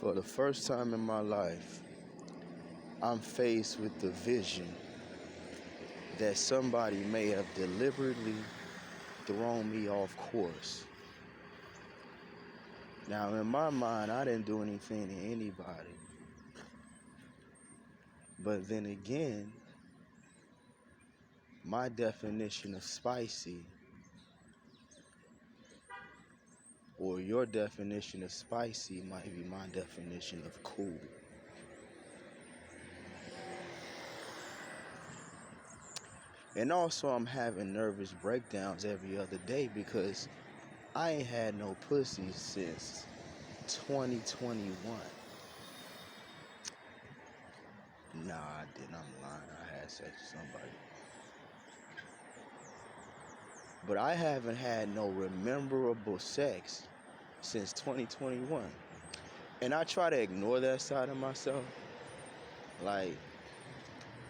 For the first time in my life, I'm faced with the vision that somebody may have deliberately thrown me off course. Now, in my mind, I didn't do anything to anybody. But then again, my definition of spicy, or your definition of spicy, might be my definition of cool. And also, I'm having nervous breakdowns every other day because I ain't had no pussy since 2021. Nah, I didn't. I'm lying. I had sex with somebody. But I haven't had no memorable sex since 2021. And I try to ignore that side of myself. Like,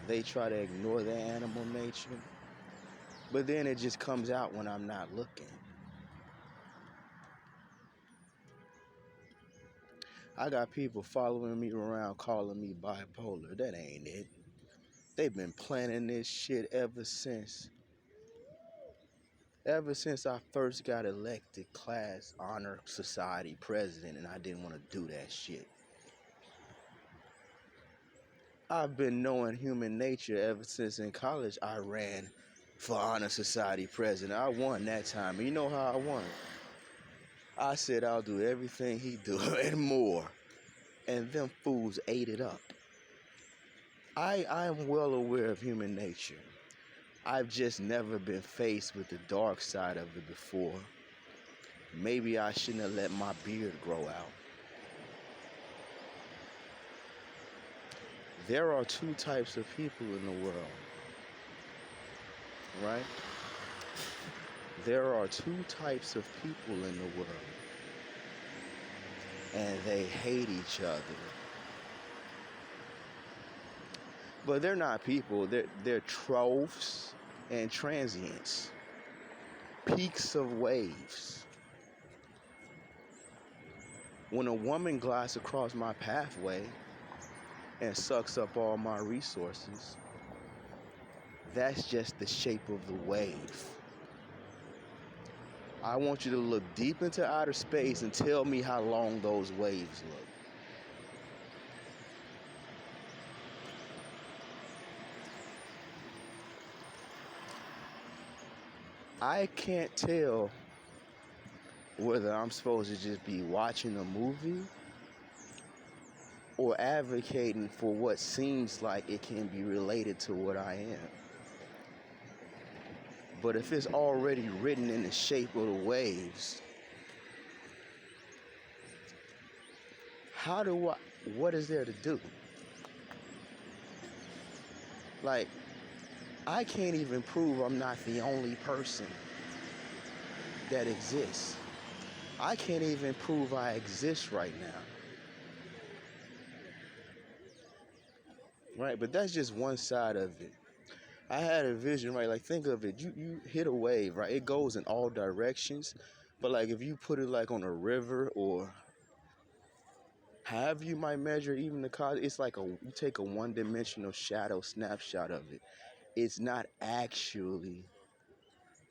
they try to ignore their animal nature. But then it just comes out when I'm not looking. I got people following me around calling me bipolar. That ain't it. They've been planning this shit ever since I first got elected class honor society president, and I didn't want to do that shit. I've been knowing human nature ever since in college I ran for honor society president. I won that time. And you know how I won? I said I'll do everything he do and more. And them fools ate it up. I am well aware of human nature. I've just never been faced with the dark side of it before. Maybe I shouldn't have let my beard grow out. There are two types of people in the world, right? There are two types of people in the world, and they hate each other. But they're not people, they're troughs and transients, peaks of waves. When a woman glides across my pathway and sucks up all my resources, that's just the shape of the wave. I want you to look deep into outer space and tell me how long those waves look. I can't tell whether I'm supposed to just be watching a movie or advocating for what seems like it can be related to what I am. But if it's already written in the shape of the waves, what is there to do? Like, I can't even prove I'm not the only person that exists. I can't even prove I exist right now. Right, but that's just one side of it. I had a vision, right? Like, think of it. You hit a wave, right? It goes in all directions. But like, if you put it like on a river or however you might measure even the cause, it's like you take a one-dimensional shadow snapshot of it. It's not actually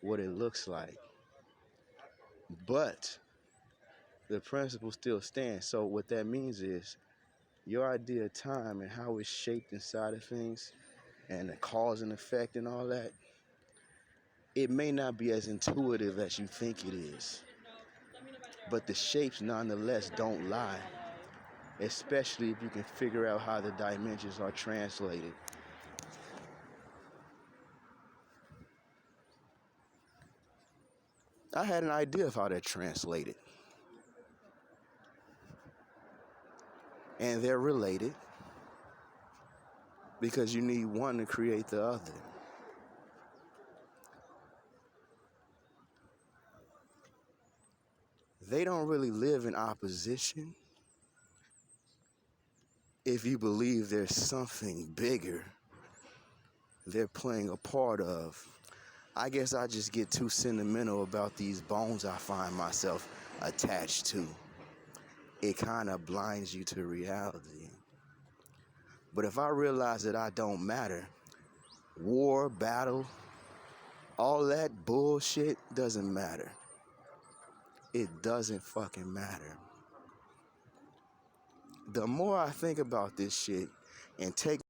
what it looks like. But the principle still stands. So what that means is your idea of time and how it's shaped inside of things and the cause and effect and all that, it may not be as intuitive as you think it is. But the shapes nonetheless don't lie, especially if you can figure out how the dimensions are translated. I had an idea of how they're translated. And they're related because you need one to create the other. They don't really live in opposition if you believe there's something bigger they're playing a part of. I guess I just get too sentimental about these bones I find myself attached to. it kind of blinds you to reality. But if I realize that I don't matter, war, battle, all that bullshit doesn't matter. It doesn't fucking matter. The more I think about this shit and take